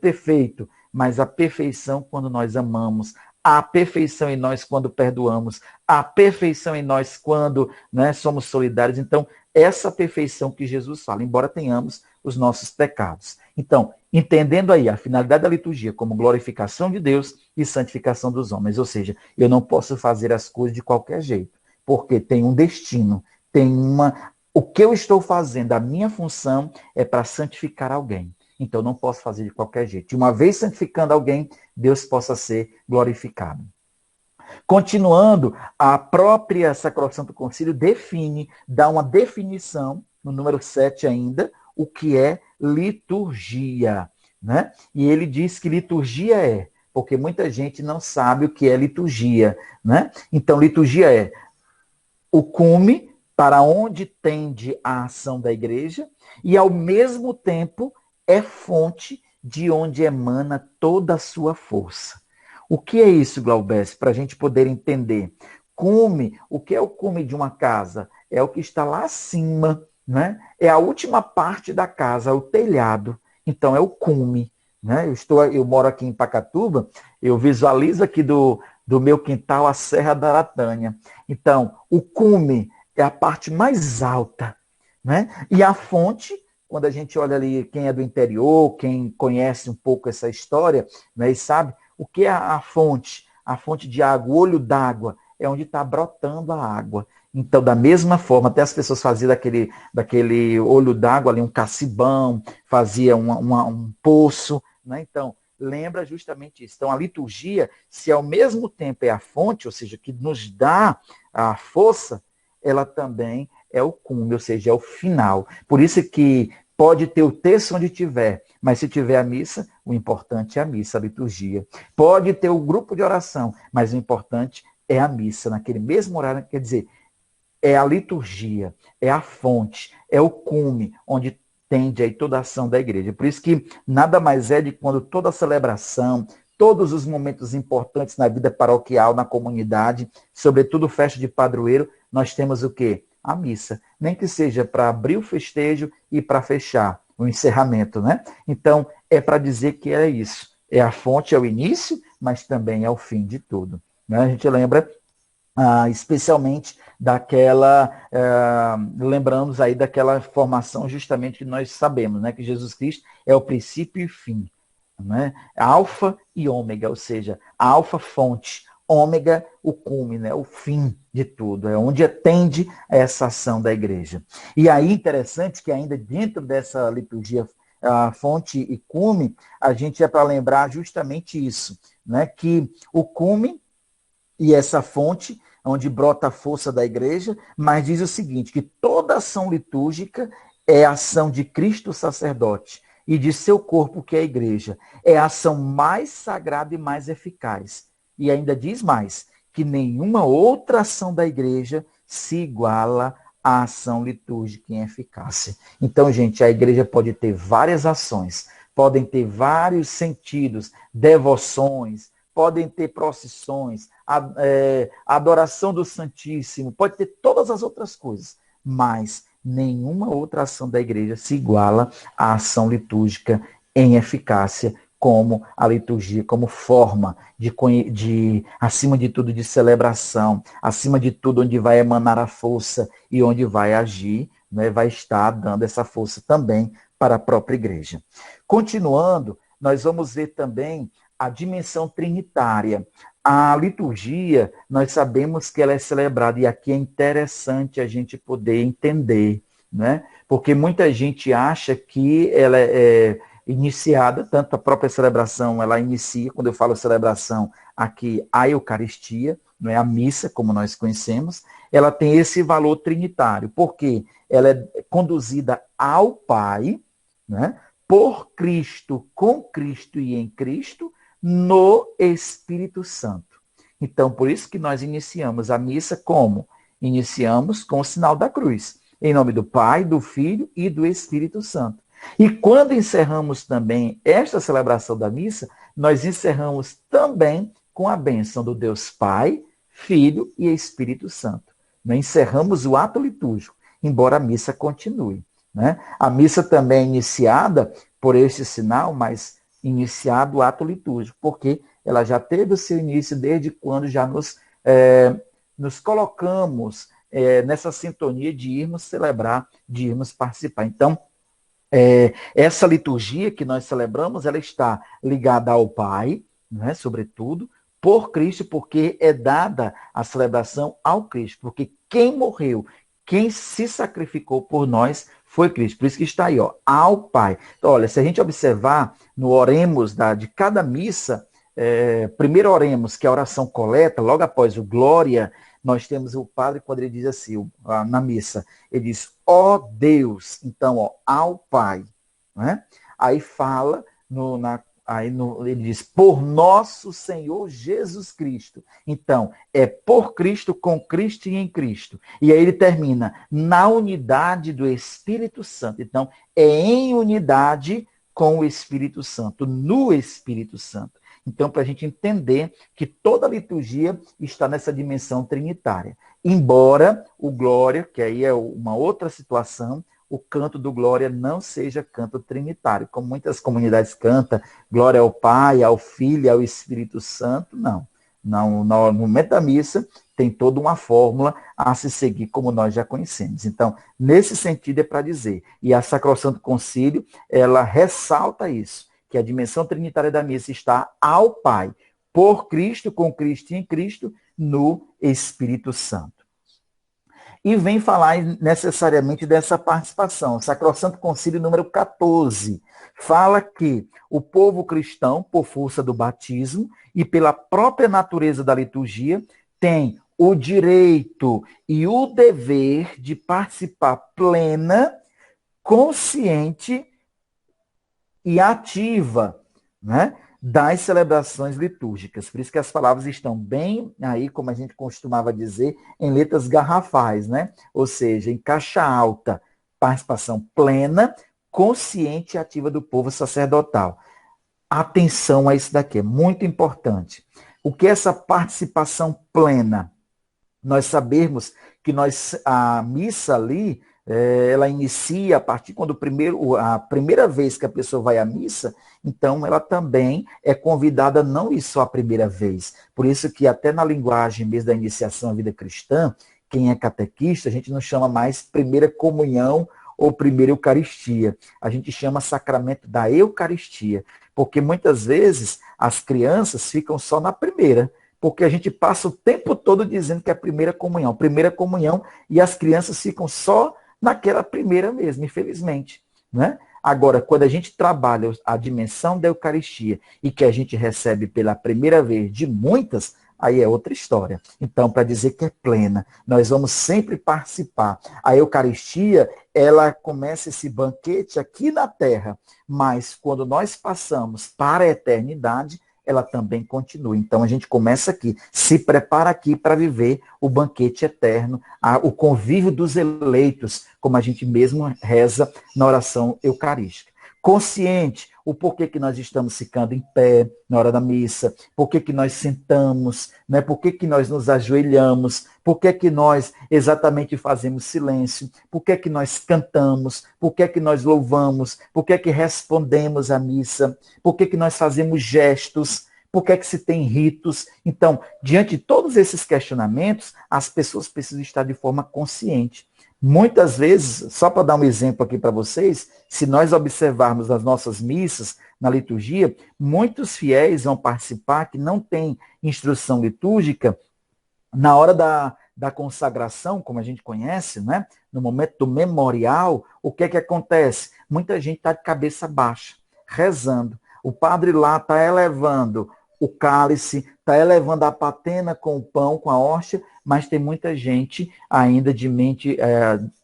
S3: perfeito. Mas a perfeição quando nós amamos, a perfeição em nós quando perdoamos, a perfeição em nós quando, né, somos solidários. Então, essa perfeição que Jesus fala, embora tenhamos os nossos pecados. Então, entendendo aí a finalidade da liturgia como glorificação de Deus e santificação dos homens. Ou seja, eu não posso fazer as coisas de qualquer jeito, porque tem um destino, tem uma... O que eu estou fazendo, a minha função é para santificar alguém. Então, não posso fazer de qualquer jeito. E uma vez santificando alguém, Deus possa ser glorificado. Continuando, a própria Sacrosanto Concílio define, dá uma definição, no número 7 ainda, o que é liturgia. Né? E ele diz que liturgia porque muita gente não sabe o que é liturgia. Né? Então, liturgia é o cume para onde tende a ação da igreja e, ao mesmo tempo, é fonte de onde emana toda a sua força. O que é isso, Glaubés? Para a gente poder entender. Cume, o que é o cume de uma casa? É o que está lá acima, né? É a última parte da casa, o telhado. Então, é o cume. Né? Eu moro aqui em Pacatuba, eu visualizo aqui do meu quintal a Serra da Aratânia. Então, o cume é a parte mais alta. Né? E a fonte... Quando a gente olha ali, quem é do interior, quem conhece um pouco essa história, né, e sabe o que é a fonte de água, o olho d'água, é onde está brotando a água. Então, da mesma forma, até as pessoas faziam daquele olho d'água ali um cacibão, fazia um poço. Né? Então, lembra justamente isso. Então, a liturgia, se ao mesmo tempo é a fonte, ou seja, que nos dá a força, ela também é o cume, ou seja, é o final. Por isso que pode ter o texto onde tiver, mas se tiver a missa, o importante é a missa, a liturgia. Pode ter o grupo de oração, mas o importante é a missa, naquele mesmo horário, quer dizer, é a liturgia, é a fonte, é o cume, onde tende aí toda a ação da igreja. Por isso que nada mais é de quando toda a celebração, todos os momentos importantes na vida paroquial, na comunidade, sobretudo festa de padroeiro, nós temos o quê? A missa, nem que seja para abrir o festejo e para fechar o encerramento, né? Então, é para dizer que é isso. É a fonte, é o início, mas também é o fim de tudo. Né? A gente lembra especialmente lembramos aí daquela formação justamente que nós sabemos, né? Que Jesus Cristo é o princípio e fim. Né? Alfa e ômega, ou seja, alfa, fonte, ômega, o cume, né? O fim de tudo, é onde atende essa ação da igreja. E aí, interessante que ainda dentro dessa liturgia, fonte e cume, a gente é para lembrar justamente isso, né? Que o cume e essa fonte, onde brota a força da igreja, mas diz o seguinte, que toda ação litúrgica é a ação de Cristo sacerdote e de seu corpo, que é a igreja. É a ação mais sagrada e mais eficaz. E ainda diz mais, que nenhuma outra ação da igreja se iguala à ação litúrgica em eficácia. Então, gente, a igreja pode ter várias ações, podem ter vários sentidos, devoções, podem ter procissões, adoração do Santíssimo, pode ter todas as outras coisas, mas nenhuma outra ação da igreja se iguala à ação litúrgica em eficácia, como a liturgia, como forma acima de tudo, de celebração, acima de tudo, onde vai emanar a força e onde vai agir, né, vai estar dando essa força também para a própria igreja. Continuando, nós vamos ver também a dimensão trinitária. A liturgia, nós sabemos que ela é celebrada, e aqui é interessante a gente poder entender, né? Porque muita gente acha que ela é iniciada, tanto a própria celebração, ela inicia, quando eu falo celebração, aqui a Eucaristia, não é a missa, como nós conhecemos, ela tem esse valor trinitário, porque ela é conduzida ao Pai, né? Por Cristo, com Cristo e em Cristo, no Espírito Santo. Então, por isso que nós iniciamos a missa como? Iniciamos com o sinal da cruz. Em nome do Pai, do Filho e do Espírito Santo. E quando encerramos também esta celebração da missa, nós encerramos também com a bênção do Deus Pai, Filho e Espírito Santo. Nós encerramos o ato litúrgico, embora a missa continue. Né? A missa também é iniciada por este sinal, mas iniciado o ato litúrgico, porque ela já teve o seu início desde quando já nos colocamos nessa sintonia de irmos celebrar, de irmos participar. Então, essa liturgia que nós celebramos, ela está ligada ao Pai, né, sobretudo, por Cristo, porque é dada a celebração ao Cristo, porque quem morreu, quem se sacrificou por nós foi Cristo. Por isso que está aí, ó, ao Pai. Então, olha, se a gente observar no oremos de cada missa, primeiro oremos, que é a oração coleta, logo após o Glória, nós temos o padre, quando ele diz assim, na missa, ele diz, ó Deus, então, ó, ao Pai. Né? Aí fala, ele diz, por nosso Senhor Jesus Cristo. Então, é por Cristo, com Cristo e em Cristo. E aí ele termina, na unidade do Espírito Santo. Então, é em unidade com o Espírito Santo, no Espírito Santo. Então, para a gente entender que toda a liturgia está nessa dimensão trinitária. Embora o Glória, que aí é uma outra situação, o canto do Glória não seja canto trinitário, como muitas comunidades cantam, Glória ao Pai, ao Filho e ao Espírito Santo, não. No momento da missa, tem toda uma fórmula a se seguir, como nós já conhecemos. Então, nesse sentido é para dizer, e a Sacrosanto Concílio, ela ressalta isso, que a dimensão trinitária da missa está ao Pai, por Cristo, com Cristo e em Cristo, no Espírito Santo. E vem falar necessariamente dessa participação. Sacrosanto Concílio número 14 fala que o povo cristão, por força do batismo e pela própria natureza da liturgia, tem o direito e o dever de participar plena, consciente e ativa, né, das celebrações litúrgicas. Por isso que as palavras estão bem aí, como a gente costumava dizer, em letras garrafais, né? Ou seja, em caixa alta, participação plena, consciente e ativa do povo sacerdotal. Atenção a isso daqui, é muito importante. O que é essa participação plena? Nós sabemos que a missa ali, ela inicia a partir quando a primeira vez que a pessoa vai à missa, então ela também é convidada não ir só a primeira vez. Por isso que até na linguagem mesmo da iniciação à vida cristã, quem é catequista, a gente não chama mais primeira comunhão ou primeira Eucaristia. A gente chama sacramento da Eucaristia, porque muitas vezes as crianças ficam só na primeira, porque a gente passa o tempo todo dizendo que é primeira comunhão, e as crianças ficam só naquela primeira mesmo, infelizmente. Né? Agora, quando a gente trabalha a dimensão da Eucaristia e que a gente recebe pela primeira vez de muitas, aí é outra história. Então, para dizer que é plena, nós vamos sempre participar. A Eucaristia, ela começa esse banquete aqui na Terra, mas quando nós passamos para a eternidade, ela também continua. Então, a gente começa aqui, se prepara aqui para viver o banquete eterno, o convívio dos eleitos, como a gente mesmo reza na oração eucarística. Consciente, o porquê que nós estamos ficando em pé na hora da missa, porquê que nós sentamos, né? Porquê que nós nos ajoelhamos, porquê que nós exatamente fazemos silêncio, porquê que nós cantamos, porquê que nós louvamos, porquê que respondemos à missa, porquê que nós fazemos gestos, porquê que se tem ritos. Então, diante de todos esses questionamentos, as pessoas precisam estar de forma consciente. Muitas vezes, só para dar um exemplo aqui para vocês, se nós observarmos as nossas missas, na liturgia, muitos fiéis vão participar que não têm instrução litúrgica na hora da consagração, como a gente conhece, né? No momento do memorial, o que é que acontece? Muita gente está de cabeça baixa, rezando. O padre lá está elevando o cálice, está elevando a patena com o pão, com a hóstia, mas tem muita gente ainda de mente,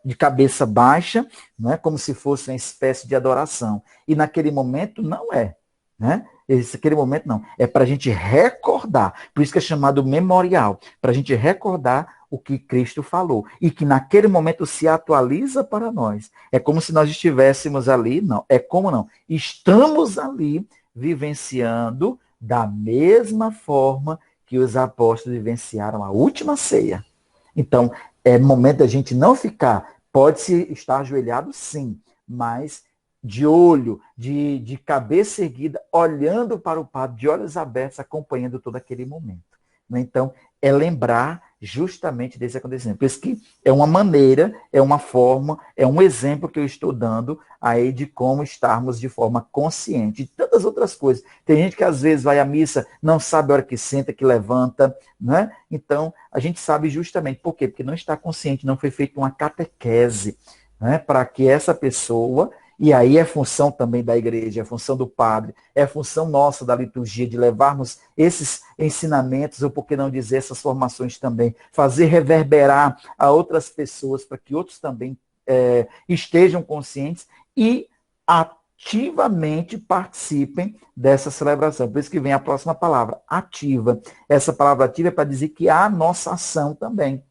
S3: de cabeça baixa, não é? Como se fosse uma espécie de adoração. E naquele momento não é. Né? aquele momento não. É para a gente recordar. Por isso que é chamado memorial. Para a gente recordar o que Cristo falou. E que naquele momento se atualiza para nós. É como se nós estivéssemos ali. Não, é como não. Estamos ali vivenciando da mesma forma que os apóstolos vivenciaram a última ceia. Então, é momento da gente não ficar. Pode-se estar ajoelhado, sim, mas de olho, de cabeça erguida, olhando para o Padre, de olhos abertos, acompanhando todo aquele momento. Então, é lembrar justamente desse acontecimento. Por isso que é uma maneira, é uma forma, é um exemplo que eu estou dando aí de como estarmos de forma consciente. E tantas outras coisas. Tem gente que às vezes vai à missa, não sabe a hora que senta, que levanta, né? Então, a gente sabe justamente por quê? Porque não está consciente, não foi feita uma catequese, né? Para que essa pessoa... E aí é função também da igreja, é função do padre, é função nossa da liturgia de levarmos esses ensinamentos, ou por que não dizer essas formações também, fazer reverberar a outras pessoas para que outros também estejam conscientes e ativamente participem dessa celebração. Por isso que vem a próxima palavra, ativa. Essa palavra ativa é para dizer que há a nossa ação também,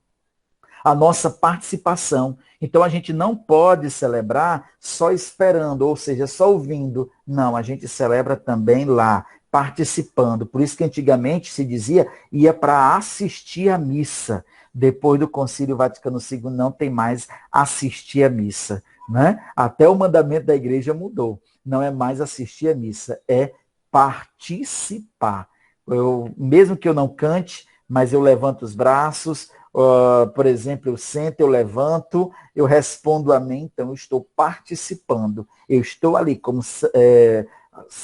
S3: a nossa participação. Então, a gente não pode celebrar só esperando, ou seja, só ouvindo. Não, a gente celebra também lá, participando. Por isso que antigamente se dizia, ia para assistir à missa. Depois do Concílio Vaticano II, não tem mais assistir à missa. Né? Até o mandamento da igreja mudou. Não é mais assistir à missa, é participar. Mesmo que eu não cante, mas eu levanto os braços, por exemplo, eu sento, eu levanto, eu respondo amém, então eu estou participando. Eu estou ali como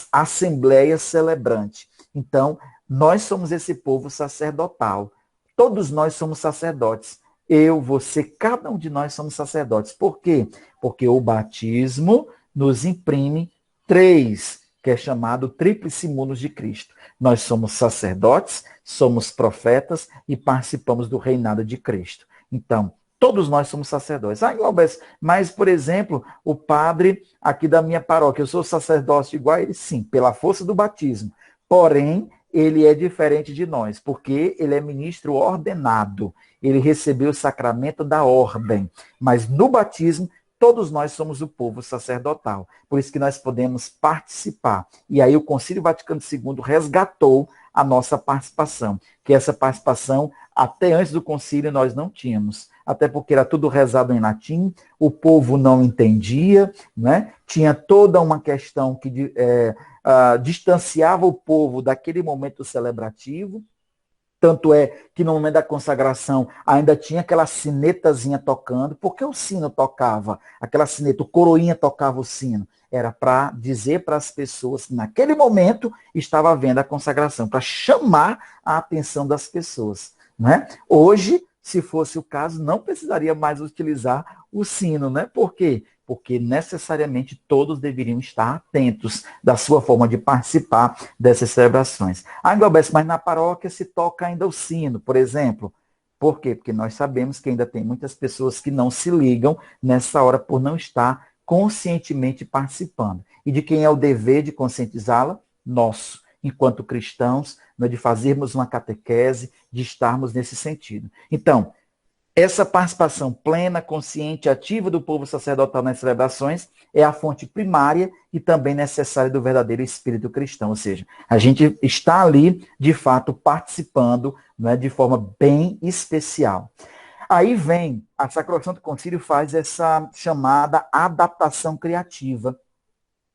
S3: assembleia celebrante. Então, nós somos esse povo sacerdotal. Todos nós somos sacerdotes. Eu, você, cada um de nós somos sacerdotes. Por quê? Porque o batismo nos imprime 3, que é chamado tríplice munus de Cristo. Nós somos sacerdotes, somos profetas e participamos do reinado de Cristo. Então, todos nós somos sacerdotes. Glauber, mas, por exemplo, o padre aqui da minha paróquia, eu sou sacerdote igual a ele? Sim, pela força do batismo. Porém, ele é diferente de nós, porque ele é ministro ordenado. Ele recebeu o sacramento da ordem. Mas no batismo, todos nós somos o povo sacerdotal. Por isso que nós podemos participar. E aí o Concílio Vaticano II resgatou a nossa participação. Que essa participação, até antes do concílio, nós não tínhamos. Até porque era tudo rezado em latim, o povo não entendia, né? Tinha toda uma questão que distanciava o povo daquele momento celebrativo. Tanto é que no momento da consagração ainda tinha aquela sinetazinha tocando. Por que o sino tocava? Aquela sineta, o coroinha tocava o sino. Era para dizer para as pessoas que naquele momento estava havendo a consagração, para chamar a atenção das pessoas. Né? Hoje, se fosse o caso, não precisaria mais utilizar o sino. Né? Por quê? Porque necessariamente todos deveriam estar atentos da sua forma de participar dessas celebrações. Glauber, mas na paróquia se toca ainda o sino, por exemplo. Por quê? Porque nós sabemos que ainda tem muitas pessoas que não se ligam nessa hora por não estar conscientemente participando. E de quem é o dever de conscientizá-la? Nosso, enquanto cristãos, de fazermos uma catequese, de estarmos nesse sentido. Então, essa participação plena, consciente, ativa do povo sacerdotal nas celebrações é a fonte primária e também necessária do verdadeiro espírito cristão. Ou seja, a gente está ali, de fato, participando, né, de forma bem especial. Aí vem, a Sacrosanto do Concílio faz essa chamada adaptação criativa.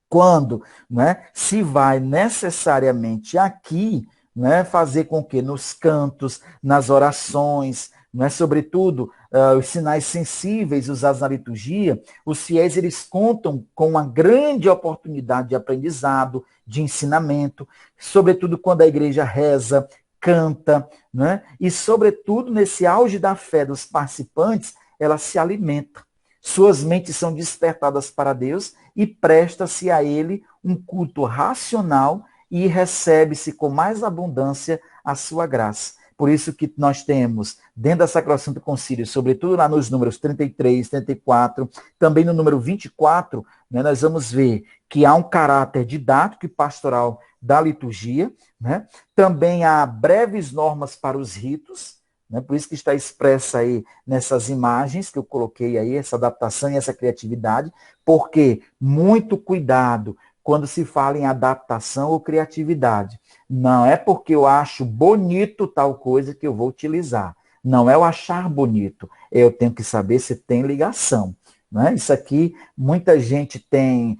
S3: Quando, né, se vai necessariamente aqui, né, fazer com que nos cantos, nas orações, não é? Sobretudo, os sinais sensíveis usados na liturgia, os fiéis eles contam com uma grande oportunidade de aprendizado, de ensinamento, sobretudo quando a igreja reza, canta, né? E sobretudo nesse auge da fé dos participantes, ela se alimenta. Suas mentes são despertadas para Deus e presta-se a Ele um culto racional e recebe-se com mais abundância a sua graça. Por isso que nós temos, dentro da Sacrosanto Concílio, sobretudo lá nos números 33, 34, também no número 24, né, nós vamos ver que há um caráter didático e pastoral da liturgia, né? Também há breves normas para os ritos, né? Por isso que está expressa aí nessas imagens que eu coloquei aí, essa adaptação e essa criatividade, porque muito cuidado quando se fala em adaptação ou criatividade. Não é porque eu acho bonito tal coisa que eu vou utilizar. Não é o achar bonito. Eu tenho que saber se tem ligação. Né? Isso aqui, muita gente tem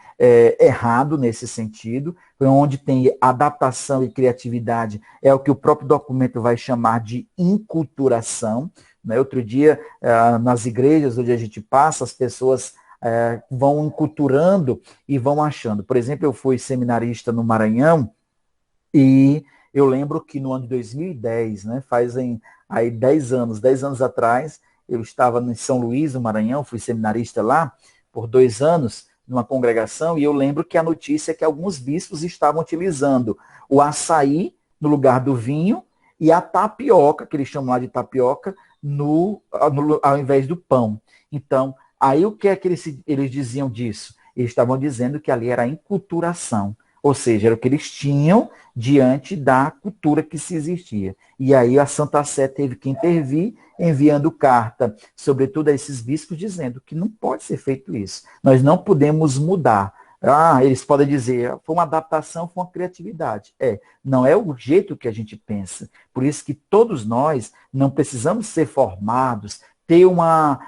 S3: errado nesse sentido, onde tem adaptação e criatividade, é o que o próprio documento vai chamar de inculturação. Né? Outro dia, nas igrejas onde a gente passa, as pessoas vão enculturando e vão achando. Por exemplo, eu fui seminarista no Maranhão e eu lembro que no ano de 2010, né, fazem aí 10 anos atrás, eu estava em São Luís, no Maranhão, fui seminarista lá por 2 anos, numa congregação, e eu lembro que a notícia é que alguns bispos estavam utilizando o açaí no lugar do vinho e a tapioca, que eles chamam lá de tapioca, ao invés do pão. Então, aí o que é que eles diziam disso? Eles estavam dizendo que ali era a enculturação. Ou seja, era o que eles tinham diante da cultura que se existia. E aí a Santa Sé teve que intervir, enviando carta, sobretudo a esses bispos, dizendo que não pode ser feito isso. Nós não podemos mudar. Eles podem dizer, foi uma adaptação, foi uma criatividade. Não é o jeito que a gente pensa. Por isso que todos nós não precisamos ser formados, ter uma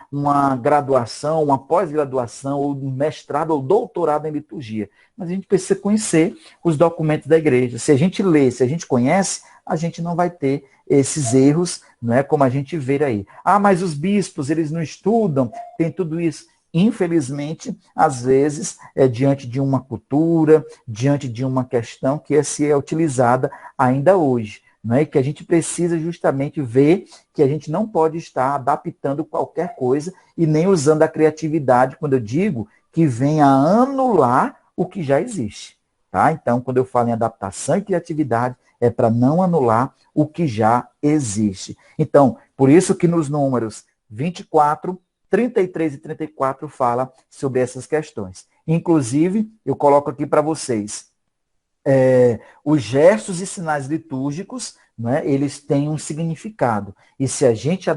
S3: graduação, uma pós-graduação, ou mestrado ou doutorado em liturgia. Mas a gente precisa conhecer os documentos da igreja. Se a gente lê, se a gente conhece, a gente não vai ter esses erros, não é como a gente vê aí. Mas os bispos, eles não estudam, tem tudo isso. Infelizmente, às vezes, diante de uma cultura, diante de uma questão que é utilizada ainda hoje. Não é? Que a gente precisa justamente ver que a gente não pode estar adaptando qualquer coisa e nem usando a criatividade, quando eu digo que vem a anular o que já existe. Tá? Então, quando eu falo em adaptação e criatividade, é para não anular o que já existe. Então, por isso que nos números 24, 33 e 34 fala sobre essas questões. Inclusive, eu coloco aqui para vocês os gestos e sinais litúrgicos, né, eles têm um significado. E se a gente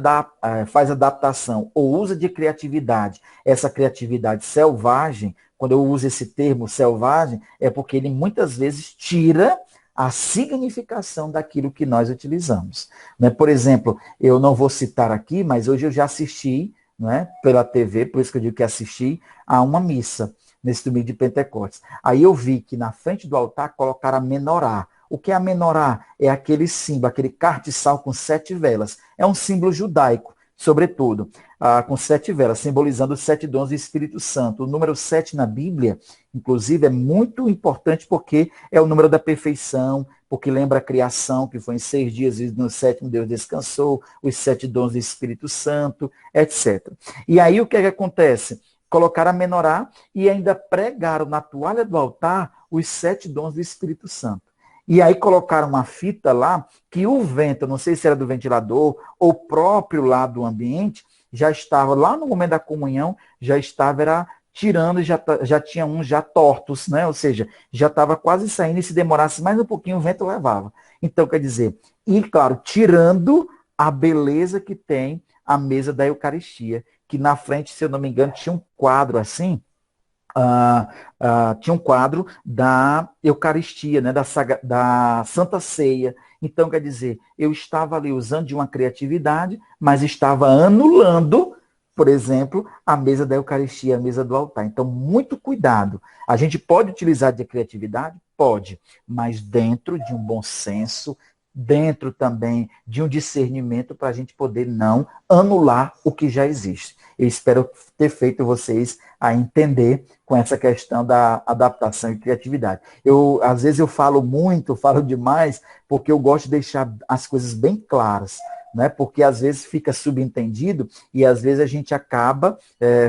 S3: faz adaptação ou usa de criatividade, essa criatividade selvagem, quando eu uso esse termo selvagem, é porque ele muitas vezes tira a significação daquilo que nós utilizamos. Né? Por exemplo, eu não vou citar aqui, mas hoje eu já assisti, né, pela TV, por isso que eu digo que assisti, a uma missa nesse domingo de Pentecostes. Aí eu vi que na frente do altar colocaram a menorá. O que é a menorá? É aquele símbolo, aquele cartiçal com 7 velas. É um símbolo judaico, sobretudo, com 7 velas, simbolizando os 7 dons do Espírito Santo. O número 7 na Bíblia, inclusive, é muito importante porque é o número da perfeição, porque lembra a criação, que foi em 6 dias e no 7º Deus descansou, os 7 dons do Espírito Santo, etc. E aí o que é que acontece? Colocaram a menorá e ainda pregaram na toalha do altar os 7 dons do Espírito Santo. E aí colocaram uma fita lá que o vento, não sei se era do ventilador ou próprio lá do ambiente, já estava, lá no momento da comunhão, já estava tirando, já tinha uns já tortos, né? Ou seja, já estava quase saindo e se demorasse mais um pouquinho o vento levava. Então, quer dizer, e claro, tirando a beleza que tem a mesa da Eucaristia, que na frente, se eu não me engano, tinha um quadro assim, tinha um quadro da Eucaristia, né, da Santa Ceia. Então, quer dizer, eu estava ali usando de uma criatividade, mas estava anulando, por exemplo, a mesa da Eucaristia, a mesa do altar. Então, muito cuidado. A gente pode utilizar de criatividade? Pode, mas dentro de um bom senso, dentro também de um discernimento para a gente poder não anular o que já existe. Eu espero ter feito vocês a entender com essa questão da adaptação e criatividade. Às vezes eu falo muito, falo demais, porque eu gosto de deixar as coisas bem claras, né? Porque às vezes fica subentendido e às vezes a gente acaba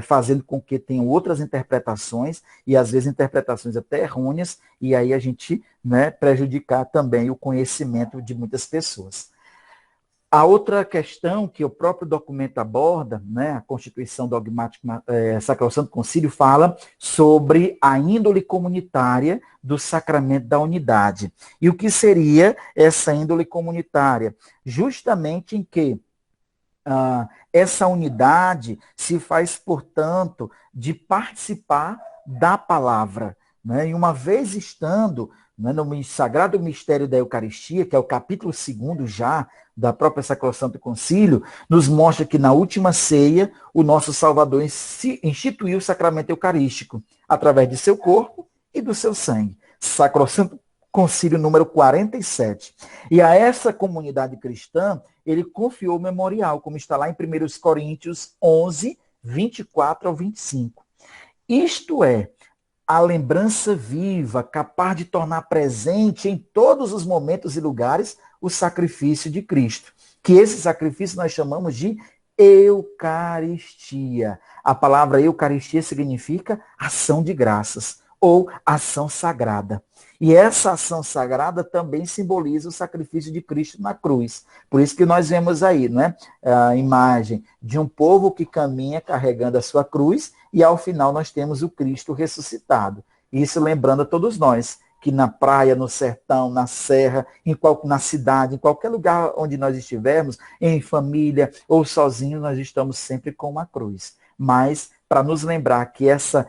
S3: fazendo com que tenham outras interpretações e às vezes interpretações até errôneas e aí a gente, né, prejudicar também o conhecimento de muitas pessoas. A outra questão que o próprio documento aborda, né, a Constituição Dogmática Sacrosanto Concílio fala sobre a índole comunitária do sacramento da unidade. E o que seria essa índole comunitária? Justamente em que essa unidade se faz, portanto, de participar da palavra. Né? E uma vez estando, né, no Sagrado Mistério da Eucaristia, que é o capítulo 2 já da própria Sacrosanto Concílio, nos mostra que na última ceia o nosso Salvador instituiu o sacramento eucarístico através de seu corpo e do seu sangue. Sacrosanto Concílio número 47. E a essa comunidade cristã, ele confiou o memorial, como está lá em 1 Coríntios 11, 24 ao 25. Isto é, a lembrança viva, capaz de tornar presente em todos os momentos e lugares o sacrifício de Cristo. Que esse sacrifício nós chamamos de Eucaristia. A palavra Eucaristia significa ação de graças ou ação sagrada. E essa ação sagrada também simboliza o sacrifício de Cristo na cruz. Por isso que nós vemos aí, né, a imagem de um povo que caminha carregando a sua cruz e ao final nós temos o Cristo ressuscitado. Isso lembrando a todos nós que na praia, no sertão, na serra, na cidade, em qualquer lugar onde nós estivermos, em família ou sozinhos, nós estamos sempre com uma cruz. Mas para nos lembrar que essa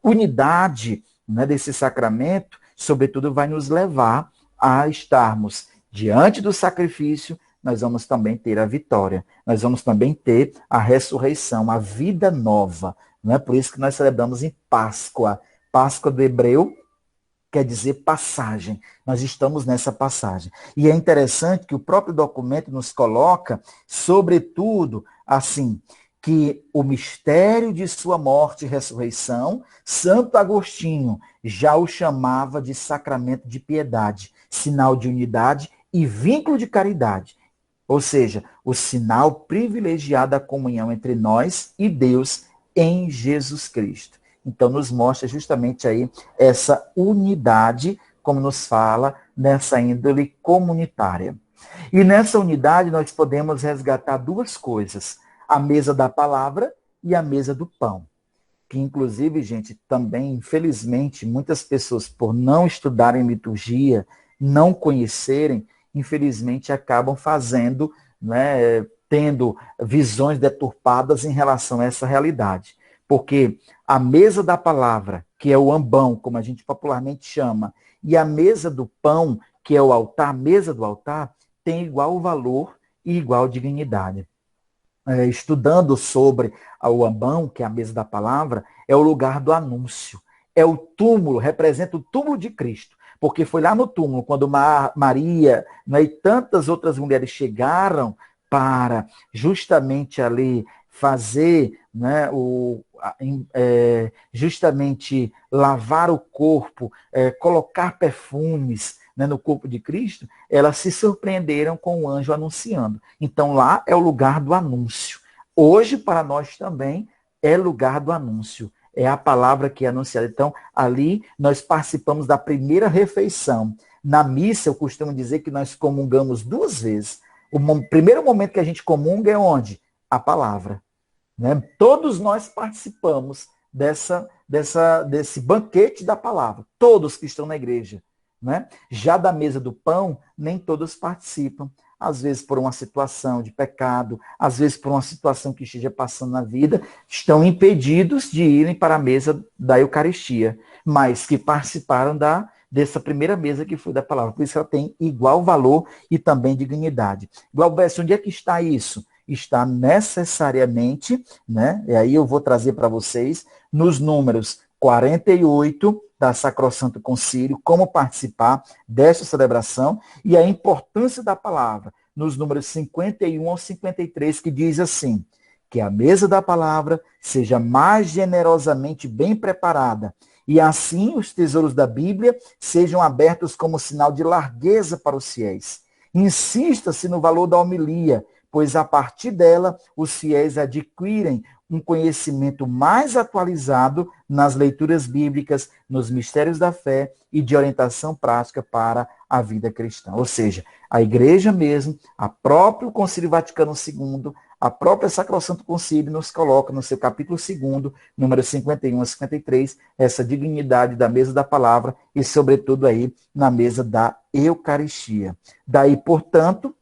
S3: unidade, né, desse sacramento, sobretudo, vai nos levar a estarmos diante do sacrifício, nós vamos também ter a vitória. Nós vamos também ter a ressurreição, a vida nova. Não é por isso que nós celebramos em Páscoa. Páscoa do hebreu quer dizer passagem. Nós estamos nessa passagem. E é interessante que o próprio documento nos coloca, sobretudo, assim, que o mistério de sua morte e ressurreição, Santo Agostinho já o chamava de sacramento de piedade, sinal de unidade e vínculo de caridade. Ou seja, o sinal privilegiado da comunhão entre nós e Deus em Jesus Cristo. Então, nos mostra justamente aí essa unidade, como nos fala, nessa índole comunitária. E nessa unidade nós podemos resgatar duas coisas: a mesa da palavra e a mesa do pão. Que, inclusive, gente, também, infelizmente, muitas pessoas, por não estudarem liturgia, não conhecerem, infelizmente, acabam fazendo, né, tendo visões deturpadas em relação a essa realidade. Porque a mesa da palavra, que é o ambão, como a gente popularmente chama, e a mesa do pão, que é o altar, a mesa do altar, tem igual valor e igual dignidade. Estudando sobre o ambão, que é a mesa da palavra, é o lugar do anúncio. É o túmulo, representa o túmulo de Cristo. Porque foi lá no túmulo, quando Maria, né, e tantas outras mulheres chegaram para justamente ali fazer, né, justamente lavar o corpo, colocar perfumes, né, no corpo de Cristo, elas se surpreenderam com o anjo anunciando. Então lá é o lugar do anúncio. Hoje, para nós também, é lugar do anúncio. É a palavra que é anunciada. Então, ali nós participamos da primeira refeição. Na missa, eu costumo dizer que nós comungamos 2 vezes. O primeiro momento que a gente comunga é onde? A palavra. Né? Todos nós participamos desse banquete da palavra. Todos que estão na igreja. Né? Já da mesa do pão, nem todos participam. Às vezes por uma situação de pecado, às vezes por uma situação que esteja passando na vida, estão impedidos de irem para a mesa da Eucaristia, mas que participaram dessa primeira mesa que foi da palavra. Por isso ela tem igual valor e também dignidade. Glauberto, onde é que está isso? Está necessariamente, né? E aí eu vou trazer para vocês, nos números 48 da Sacrosanto Concílio, como participar desta celebração e a importância da palavra, nos números 51 ao 53, que diz assim: que a mesa da palavra seja mais generosamente bem preparada, e assim os tesouros da Bíblia sejam abertos como sinal de largueza para os fiéis. Insista-se no valor da homilia, pois a partir dela os fiéis adquirem um conhecimento mais atualizado nas leituras bíblicas, nos mistérios da fé e de orientação prática para a vida cristã. Ou seja, a igreja mesmo, a próprio Concílio Vaticano II, a própria Sacrosanto Concílio nos coloca no seu capítulo 2º, número 51 a 53, essa dignidade da mesa da palavra e, sobretudo, aí na mesa da Eucaristia. Daí, portanto,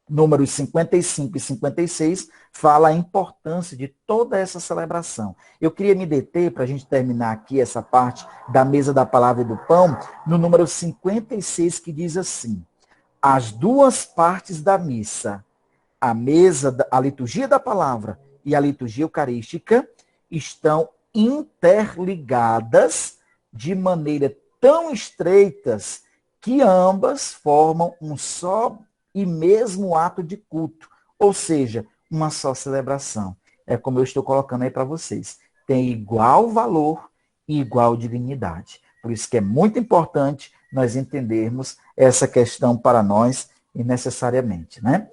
S3: números 55 e 56 fala a importância de toda essa celebração. Eu queria me deter, para a gente terminar aqui essa parte da mesa da palavra e do pão, no número 56, que diz assim: as duas partes da missa, a mesa, a liturgia da palavra e a liturgia eucarística, estão interligadas de maneira tão estreitas que ambas formam um só e mesmo ato de culto, ou seja, uma só celebração. É como eu estou colocando aí para vocês. Tem igual valor e igual dignidade. Por isso que é muito importante nós entendermos essa questão para nós e necessariamente, né?